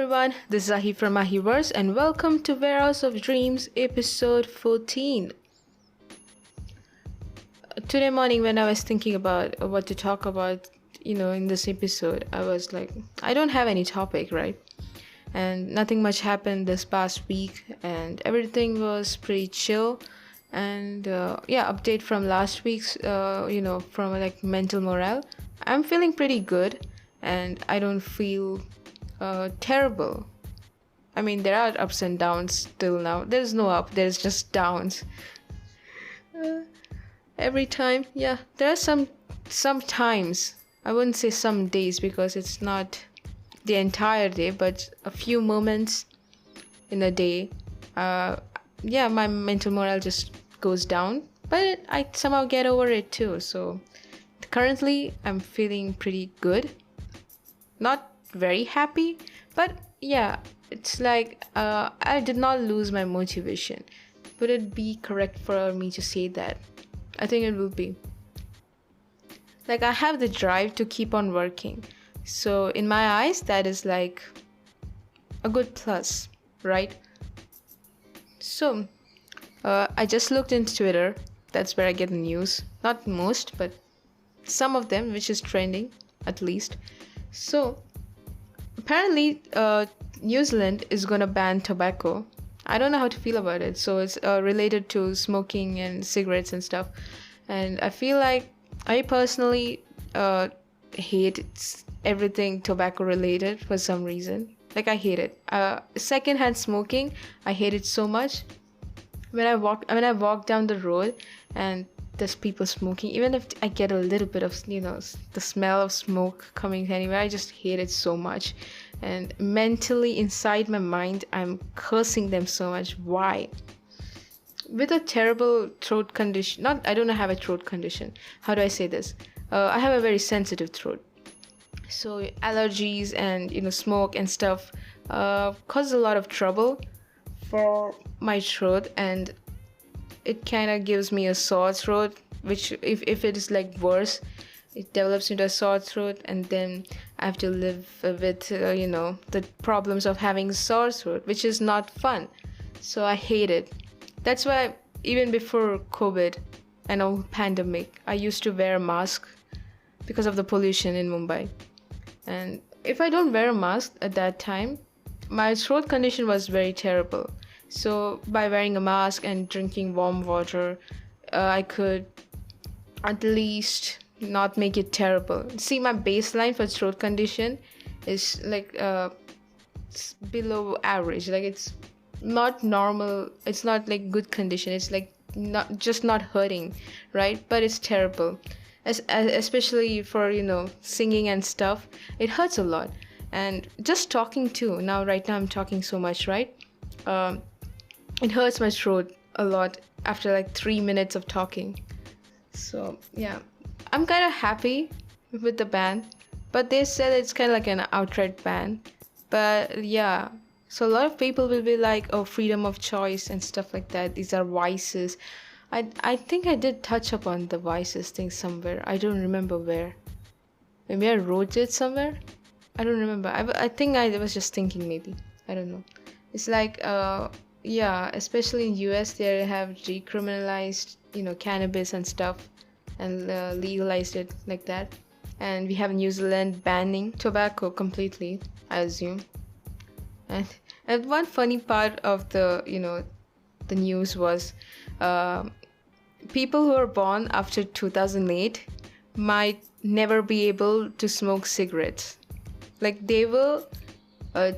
everyone, this is Ahi from Ahiverse and welcome to Warehouse of Dreams episode 14. Today morning when I was thinking about what to talk about, in this episode, I was like, I don't have any topic, right? And nothing much happened this past week and everything was pretty chill. And update from last week's, from like mental morale. I'm feeling pretty good and I don't feel terrible. I mean, there are ups and downs till now. There's no up, there's just downs. Every time, there are some times. I wouldn't say some days because it's not the entire day, but a few moments in a day. My mental morale just goes down, but I somehow get over it too. So currently, I'm feeling pretty good. Not very happy, but it's like I did not lose my motivation. Would it be correct for me to say that? I think it will be. Like, I have the drive to keep on working. So in my eyes, that is like a good plus, right? So I just looked into Twitter. That's where I get the news. Not most, but some of them, which is trending at least. So apparently New Zealand is gonna ban tobacco. I don't know how to feel about it. So it's related to smoking and cigarettes and stuff. And I feel like I personally hate everything tobacco related for some reason. Like, I hate it. Secondhand smoking, I hate it so much. When I walk down the road and there's people smoking, even if I get a little bit of the smell of smoke coming anywhere, I just hate it so much. And mentally inside my mind, I'm cursing them so much. Why? With a terrible throat condition, I don't have a throat condition. How do I say this? I have a very sensitive throat. So allergies and smoke and stuff cause a lot of trouble for my throat, and it kind of gives me a sore throat, which if it is like worse, it develops into a sore throat, and then I have to live with the problems of having a sore throat, which is not fun. So I hate it. That's why even before COVID and all pandemic, I used to wear a mask because of the pollution in Mumbai. And if I don't wear a mask at that time, my throat condition was very terrible. So by wearing a mask and drinking warm water, I could at least not make it terrible. See, my baseline for throat condition is like below average. Like, it's not normal. It's not like good condition. It's like not hurting, right? But it's terrible. Especially for singing and stuff, it hurts a lot. And just talking too. Right now I'm talking so much, right? It hurts my throat a lot after like 3 minutes of talking. So I'm kind of happy with the ban, but they said it's kind of like an outright ban. But so a lot of people will be like, oh, freedom of choice and stuff like that, these are vices. I think I did touch upon the vices thing somewhere. I don't remember where. Maybe I wrote it somewhere. I don't remember. I think I was just thinking, maybe. I don't know. It's like especially in US, they have decriminalized cannabis and stuff, and legalized it like that. And we have New Zealand banning tobacco completely, I assume. And one funny part of the the news was people who are born after 2008 might never be able to smoke cigarettes. Like, they will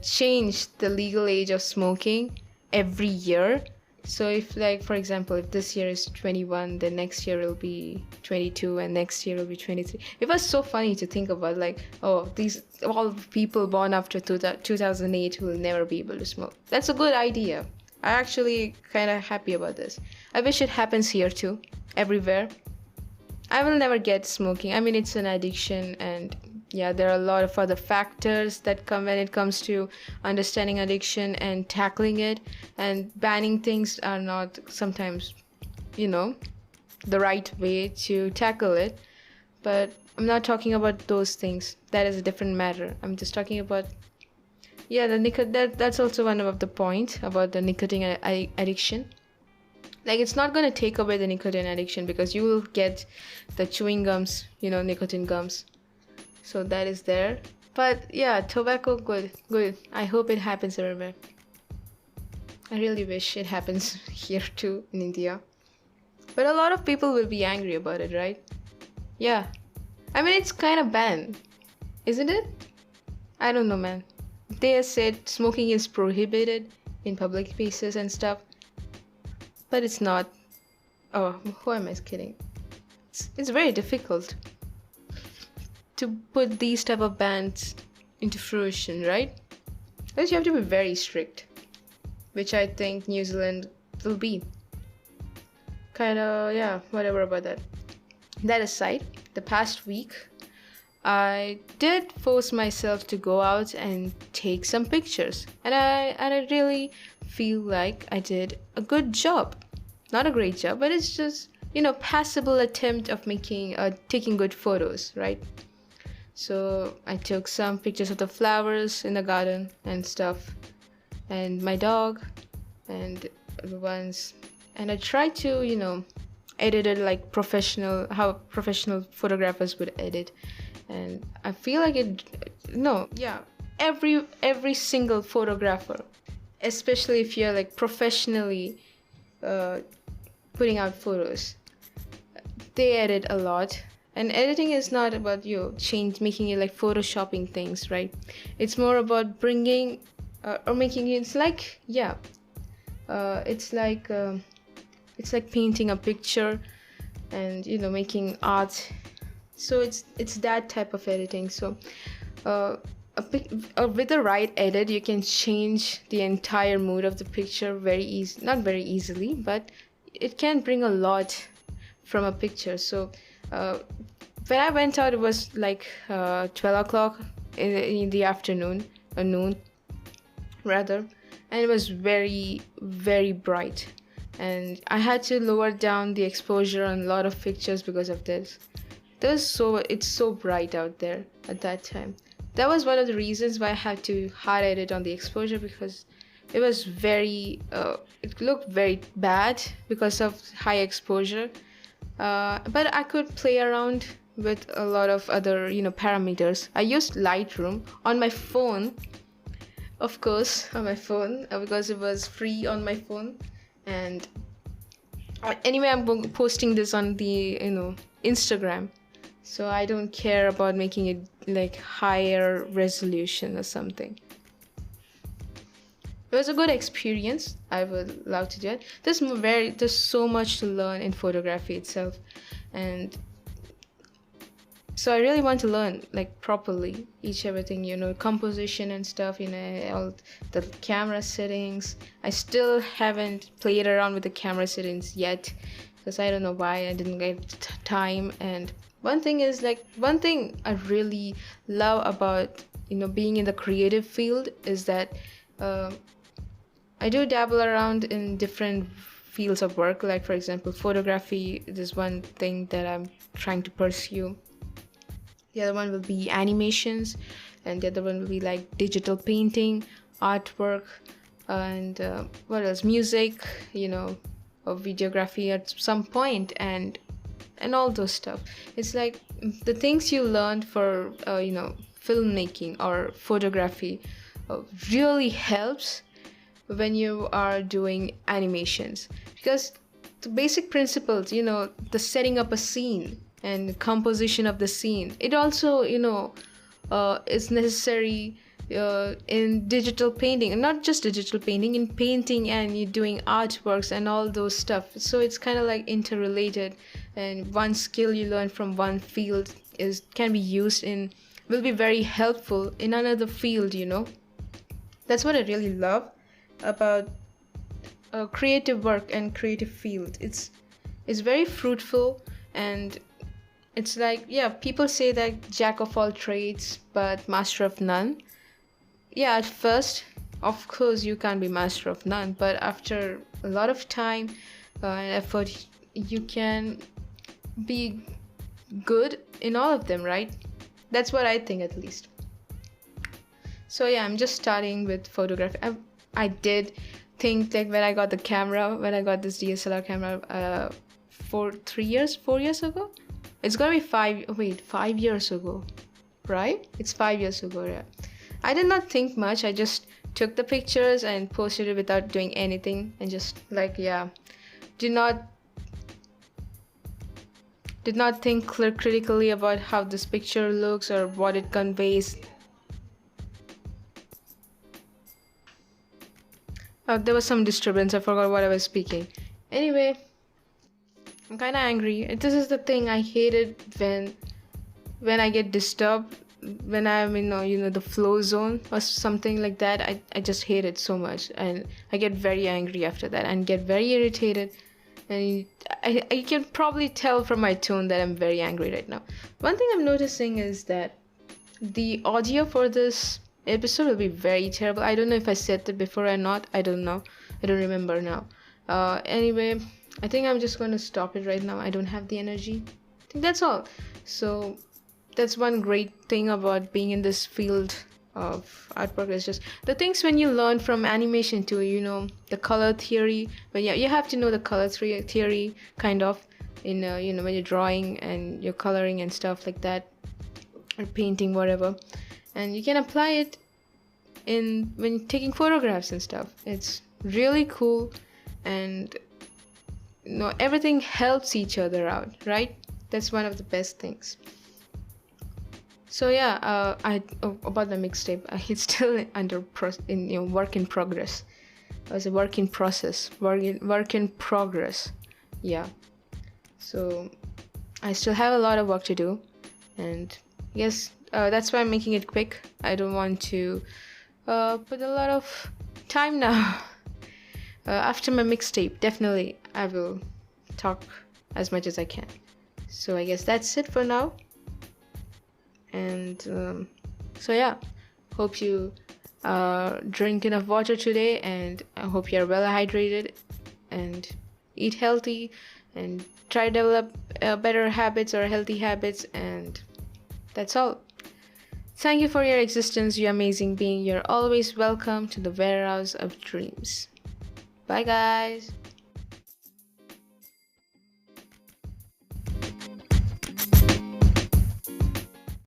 change the legal age of smoking every year. So if, like, for example, if this year is 21, then next year will be 22, and next year will be 23. It was so funny to think about, like, oh, these all people born after 2008 will never be able to smoke. That's a good idea. I'm actually kind of happy about this. I wish it happens here too, everywhere. I will never get smoking. I mean, it's an addiction, and there are a lot of other factors that come when it comes to understanding addiction and tackling it. And banning things are not sometimes, the right way to tackle it. But I'm not talking about those things. That is a different matter. I'm just talking about Yeah, that's also one of the point about the nicotine addiction. Like, it's not going to take away the nicotine addiction because you will get the chewing gums, nicotine gums. So that is there. But yeah, tobacco, good. I hope it happens everywhere. I really wish it happens here too in India. But a lot of people will be angry about it, right? Yeah. I mean, it's kind of banned, isn't it? I don't know, man. They said smoking is prohibited in public places and stuff. But it's not. Oh, who am I kidding? It's very difficult to put these type of bans into fruition, right? Because you have to be very strict, which I think New Zealand will be. Kinda, yeah, whatever about that. That aside, the past week, I did force myself to go out and take some pictures, and I really feel like I did a good job. Not a great job, but it's just passable attempt of taking good photos, right? So I took some pictures of the flowers in the garden and stuff, and my dog, and the ones, and I tried to edit it like how professional photographers would edit. And I feel like every single photographer, especially if you're like professionally putting out photos, they edit a lot. And editing is not about making it like photoshopping things, right? It's more about bringing or making it. It's like painting a picture and making art. So it's that type of editing. So with the right edit, you can change the entire mood of the picture not very easily, but it can bring a lot from a picture. So when I went out, it was like 12 o'clock in the afternoon, or noon rather, and it was very, very bright, and I had to lower down the exposure on a lot of pictures because of this. It's so bright out there at that time. That was one of the reasons why I had to hard edit on the exposure, because it was it looked very bad because of high exposure. But I could play around with a lot of other parameters. I used Lightroom on my phone, of course, because it was free on my phone. And anyway, I'm posting this on the Instagram, so I don't care about making it like higher resolution or something. It was a good experience. I would love to do it. There's so much to learn in photography itself, and so I really want to learn like properly everything, composition and stuff, all the camera settings. I still haven't played around with the camera settings yet because I don't know why I didn't get time. And one thing I really love about being in the creative field is that I do dabble around in different fields of work. Like, for example, photography is one thing that I'm trying to pursue. The other one will be animations, and the other one will be like digital painting, artwork, and what else? Music, or videography at some point, and all those stuff. It's like the things you learned for filmmaking or photography really helps when you are doing animations, because the basic principles, the setting up a scene and composition of the scene, it also is necessary in digital painting, and not just digital painting, in painting, and you're doing artworks and all those stuff. So it's kind of like interrelated, and one skill you learn from one field will be very helpful in another field. That's what I really love about creative work and creative field. It's very fruitful, and it's like, people say that jack of all trades but master of none. At first, of course, you can't be master of none, but after a lot of time and effort, you can be good in all of them, right? That's what I think, at least. So yeah, I'm just starting with photography. I did think like when I got the camera, when I got this DSLR camera, 4 years ago. It's gonna be 5 years ago, right? It's 5 years ago. Yeah. I did not think much. I just took the pictures and posted it without doing anything, and just like did not think critically about how this picture looks or what it conveys. There was some disturbance. I forgot what I was speaking. Anyway, I'm kind of angry. This is the thing I hated when I get disturbed, when I'm in the flow zone or something like that. I just hate it so much, and I get very angry after that and get very irritated. And I can probably tell from my tone that I'm very angry right now. One thing I'm noticing is that the audio for this episode will be very terrible. I don't know if I said that before or not. I don't know. I don't remember now. Anyway, I think I'm just going to stop it right now. I don't have the energy. I think that's all. So that's one great thing about being in this field of artwork, is just the things when you learn from animation too, the color theory. But yeah, you have to know the color theory kind of in when you're drawing and you're coloring and stuff like that, or painting, whatever. And you can apply it when taking photographs and stuff. It's really cool, and everything helps each other out, right? That's one of the best things. So yeah, about the mixtape, it's still work in progress. It was a work in progress. Yeah. So I still have a lot of work to do, and yes, that's why I'm making it quick. I don't want to put a lot of time now. After my mixtape, definitely I will talk as much as I can. So I guess that's it for now. And so yeah, hope you drink enough water today, and I hope you're well hydrated, and eat healthy, and try to develop better habits or healthy habits. And that's all. Thank you for your existence, you amazing being. You're always welcome to the warehouse of dreams. Bye guys.